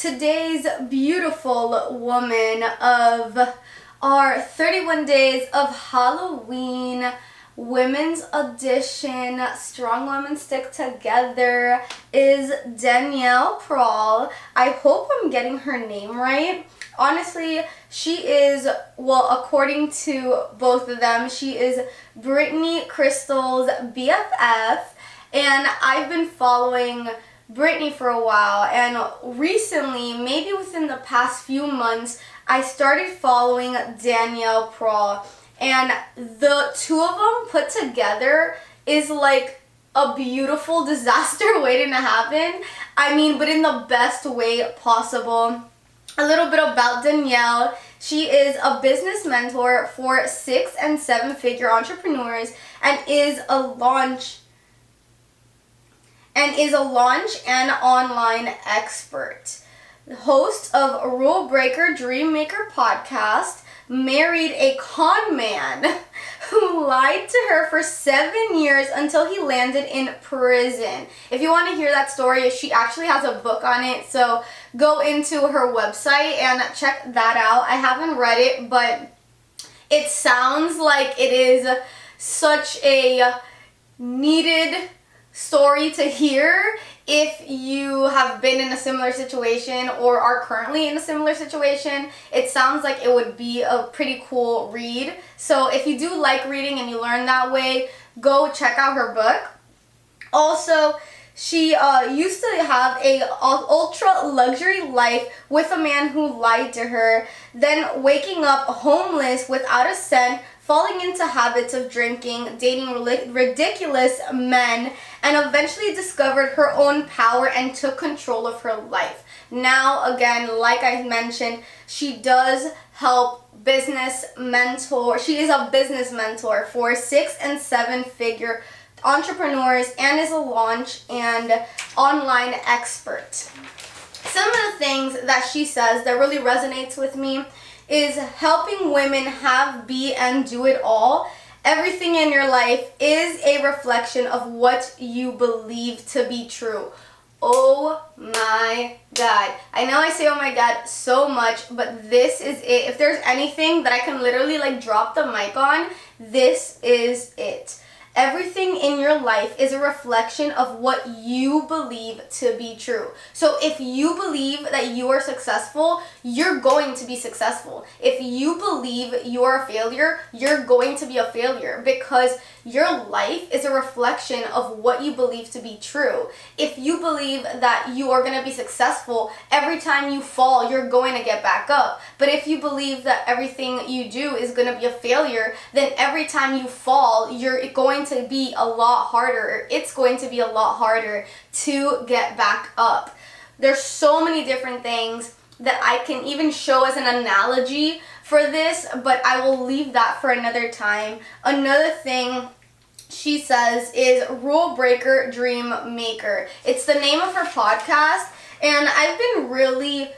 today's beautiful woman of our 31 Days of Halloween Women's Edition Strong Women Stick Together is Danielle Prahl. I hope I'm getting her name right. Honestly, she is, well, according to both of them, she is Brittany Crystal's BFF, and I've been following Brittany for a while, and recently, maybe within the past few months, I started following Danielle Prahl, and the two of them put together is like a beautiful disaster waiting to happen. I mean, but in the best way possible. A little bit about Danielle. She is a business mentor for 6- and 7-figure entrepreneurs and is a launch and online expert. Host of Rule Breaker Dream Maker podcast, married a con man who lied to her for 7 years until he landed in prison. If you want to hear that story, she actually has a book on it, so go into her website and check that out. I haven't read it, but it sounds like it is such a needed story to hear if you have been in a similar situation or are currently in a similar situation. It sounds like it would be a pretty cool read. So if you do like reading and you learn that way, go check out her book. Also, she used to have a ultra luxury life with a man who lied to her, then waking up homeless without a cent, falling into habits of drinking, dating ridiculous men, and eventually discovered her own power and took control of her life. Now, again, like I mentioned, she does help business mentor. She is a business mentor for 6- and 7-figure entrepreneurs and is a launch and online expert. Some of the things that she says that really resonates with me is helping women have, be, and do it all. Everything in your life is a reflection of what you believe to be true. Oh my God. I know I say oh my God so much, but this is it. If there's anything that I can literally drop the mic on, this is it. Everything in your life is a reflection of what you believe to be true. So if you believe that you are successful, you're going to be successful. If you believe you are a failure, you're going to be a failure, because your life is a reflection of what you believe to be true. If you believe that you are going to be successful, every time you fall, you're going to get back up. But if you believe that everything you do is going to be a failure, then every time you fall, you're going to be a lot harder. It's going to be a lot harder to get back up. There's so many different things that I can even show as an analogy for this, but I will leave that for another time. Another thing she says is Rule Breaker Dream Maker. It's the name of her podcast, and I've been really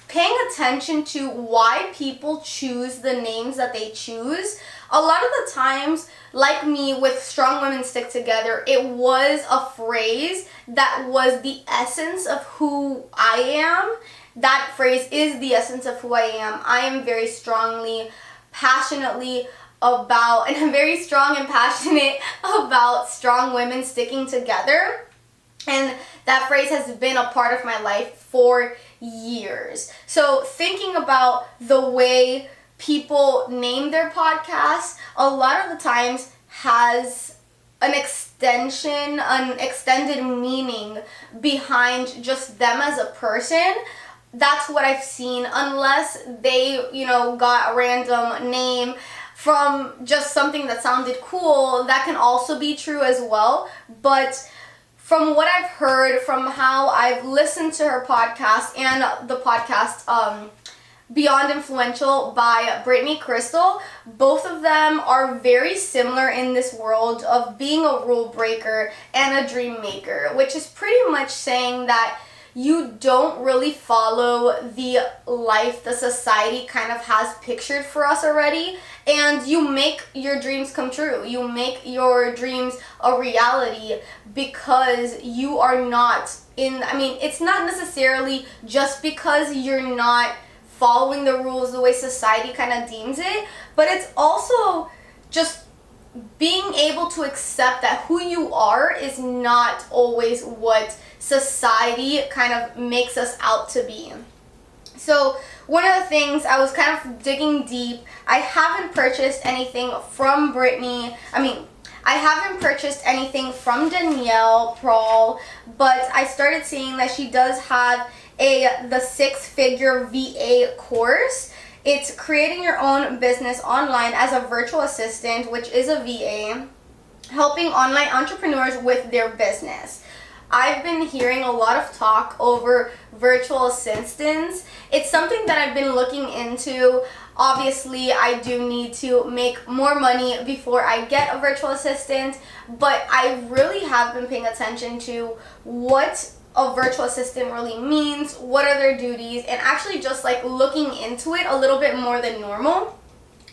paying attention to why people choose the names that they choose. A lot of the times, like me with Strong Women Stick Together, it was a phrase that was the essence of who I am. That phrase is the essence of who I am. I am very strongly, passionately about, and I'm very strong and passionate about strong women sticking together. And that phrase has been a part of my life for years. So thinking about the way people name their podcasts, a lot of the times has an extended meaning behind just them as a person. That's what I've seen, unless they, got a random name from just something that sounded cool. That can also be true as well. But from what I've heard, from how I've listened to her podcast and the podcast Beyond Influential by Brittany Crystal, both of them are very similar in this world of being a rule breaker and a dream maker, which is pretty much saying that you don't really follow the life the society kind of has pictured for us already, and you make your dreams come true. You make your dreams a reality because you are not it's not necessarily just because you're not following the rules the way society kind of deems it, but it's also just being able to accept that who you are is not always what society kind of makes us out to be. So one of the things, I was kind of digging deep. I haven't purchased anything from I haven't purchased anything from Danielle Prahl, but I started seeing that she does have the 6-figure VA course. It's creating your own business online as a virtual assistant, which is a VA, helping online entrepreneurs with their business. I've been hearing a lot of talk over virtual assistants. It's something that I've been looking into. Obviously, I do need to make more money before I get a virtual assistant, but I really have been paying attention to what a virtual assistant really means, what are their duties, and actually just like looking into it a little bit more than normal.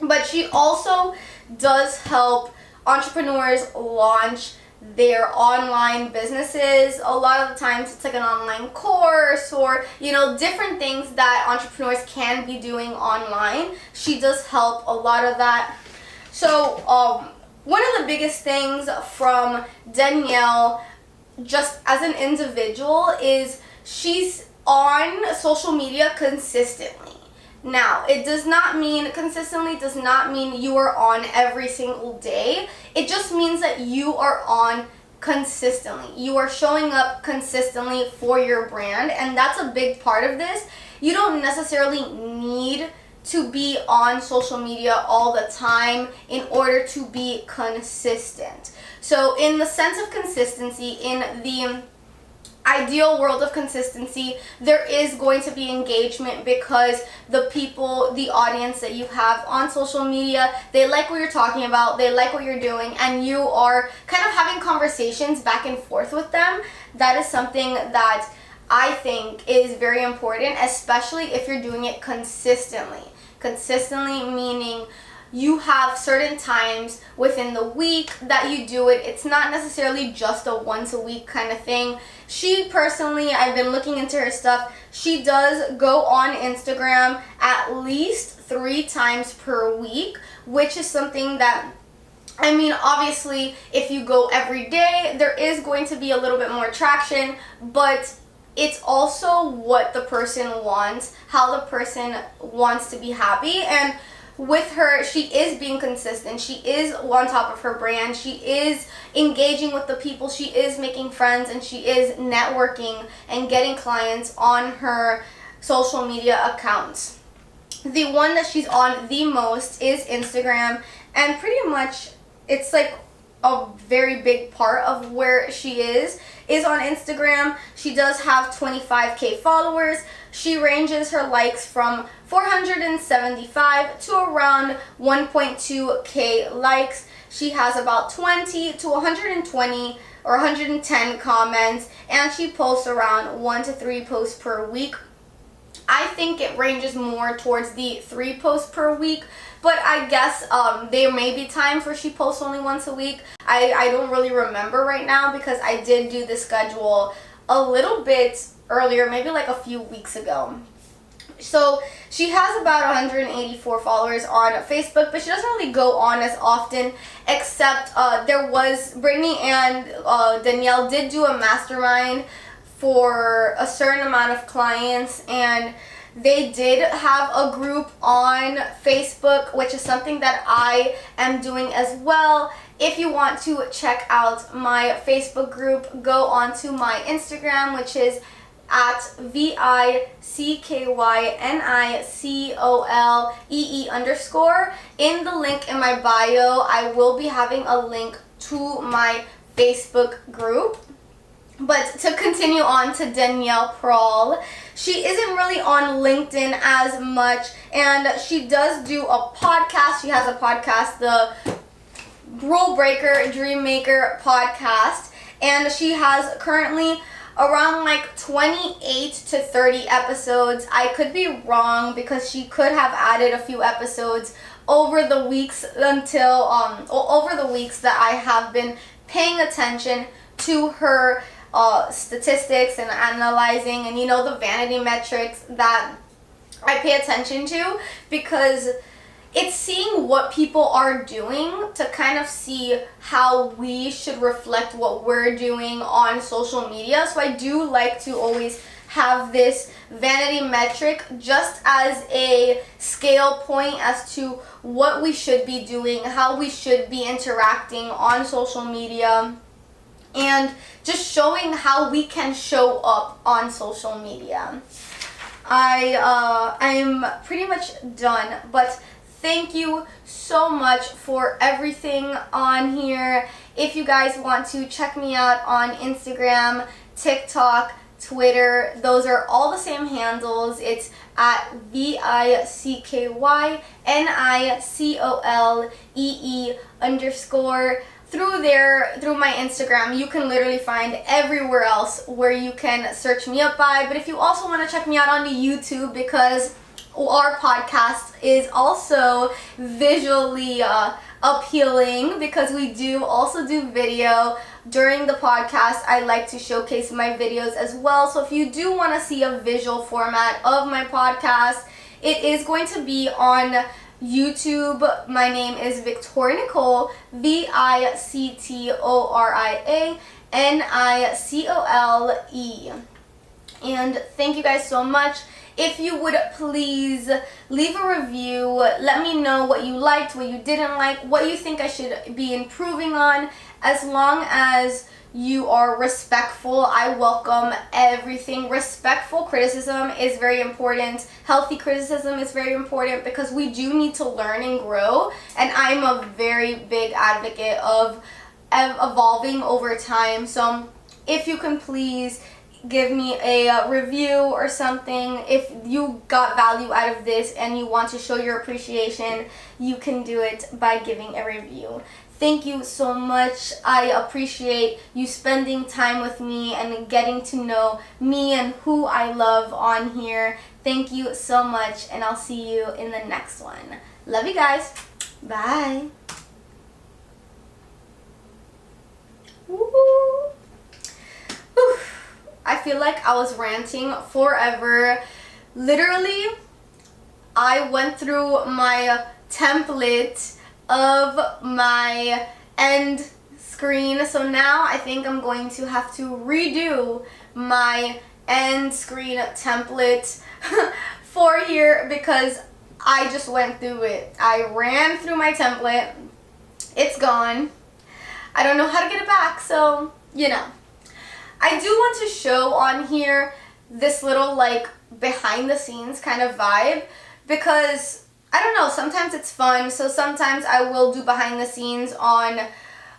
But she also does help entrepreneurs launch their online businesses. A lot of the times it's like an online course or different things that entrepreneurs can be doing online. She does help a lot of that. So one of the biggest things from Danielle, just as an individual, is she's on social media consistently. Now, consistently does not mean you are on every single day. It just means that you are on consistently. You are showing up consistently for your brand, and that's a big part of this. You don't necessarily need to be on social media all the time in order to be consistent. So in the sense of consistency, in the ideal world of consistency, there is going to be engagement because the audience that you have on social media, they like what you're talking about, they like what you're doing, and you are kind of having conversations back and forth with them. That is something that I think is very important, especially if you're doing it consistently. Consistently meaning you have certain times within the week that you do it. It's not necessarily just a once a week kind of thing. She personally, I've been looking into her stuff. She does go on Instagram at least 3 times per week, which is something that, obviously, if you go every day, there is going to be a little bit more traction, but it's also what the person wants, how the person wants to be happy. And with her, she is being consistent. She is on top of her brand. She is engaging with the people. She is making friends, and she is networking and getting clients on her social media accounts. The one that she's on the most is Instagram, and pretty much it's like a very big part of where she is on Instagram. She does have 25,000 followers. She ranges her likes from 475 to around 1.2k likes. She has about 20 to 120 or 110 comments, and she posts around 1 to 3 posts per week. I think it ranges more towards the 3 posts per week, but I guess there may be times where she posts only once a week. I don't really remember right now because I did do the schedule a little bit earlier, maybe like a few weeks ago. So she has about 184 followers on Facebook, but she doesn't really go on as often, except Brittany and Danielle did do a mastermind for a certain amount of clients, and they did have a group on Facebook, which is something that I am doing as well. If you want to check out my Facebook group, go onto my Instagram, which is at VICKYNICOLEE_. In the link in my bio, I will be having a link to my Facebook group. But to continue on to Danielle Prahl, she isn't really on LinkedIn as much, and she does do a podcast. She has a podcast, the Rule Breaker Dream Maker podcast, and she has currently around like 28 to 30 episodes. I could be wrong because she could have added a few episodes over the weeks over the weeks that I have been paying attention to her statistics and analyzing, and the vanity metrics that I pay attention to, because it's seeing what people are doing to kind of see how we should reflect what we're doing on social media. So I do like to always have this vanity metric just as a scale point as to what we should be doing, how we should be interacting on social media, and just showing how we can show up on social media. I'm pretty much done, but thank you so much for everything on here. If you guys want to check me out on Instagram, TikTok, Twitter, those are all the same handles. It's at VICKYNICOLEE_. Through my Instagram, you can literally find everywhere else where you can search me up by. But if you also want to check me out on the YouTube, because our podcast is also visually appealing, because we do also do video during the podcast. I like to showcase my videos as well. So if you do want to see a visual format of my podcast, it is going to be on YouTube. My name is Victoria Nicole, VICTORIANICOLE. And thank you guys so much. If you would please leave a review, let me know what you liked, what you didn't like, what you think I should be improving on. As long as you are respectful, I welcome everything. Respectful criticism is very important. Healthy criticism is very important, because we do need to learn and grow. And I'm a very big advocate of evolving over time. So if you can please give me a review or something. If you got value out of this and you want to show your appreciation, you can do it by giving a review. Thank you so much. I appreciate you spending time with me and getting to know me and who I love on here. Thank you so much, and I'll see you in the next one. Love you guys. Bye. Woo-hoo. Whew. I feel like I was ranting forever. Literally, I went through my template of my end screen, so now I think I'm going to have to redo my end screen template for here, because I just went through it. I ran through my template. It's gone. I don't know how to get it back, so I do want to show on here this little like behind the scenes kind of vibe, because I don't know, sometimes it's fun. So sometimes I will do behind the scenes on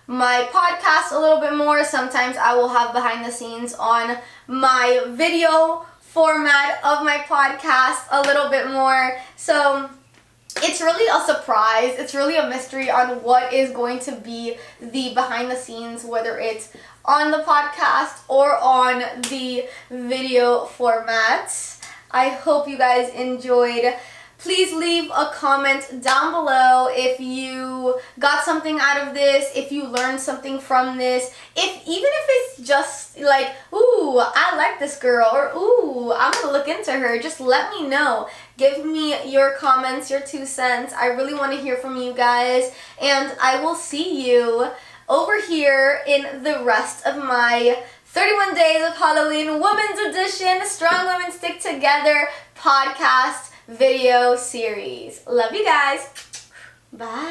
my podcast a little bit more. Sometimes I will have behind the scenes on my video format of my podcast a little bit more. So it's really a surprise. It's really a mystery on what is going to be the behind the scenes, whether it's on the podcast or on the video format. I hope you guys enjoyed. Please leave a comment down below if you got something out of this, if you learned something from this, even if it's just like, ooh, I like this girl, or ooh, I'm gonna look into her. Just let me know. Give me your comments, your 2 cents. I really want to hear from you guys, and I will see you over here in the rest of my 31 Days of Halloween Women's Edition Strong Women Stick Together podcast video series. Love you guys. Bye.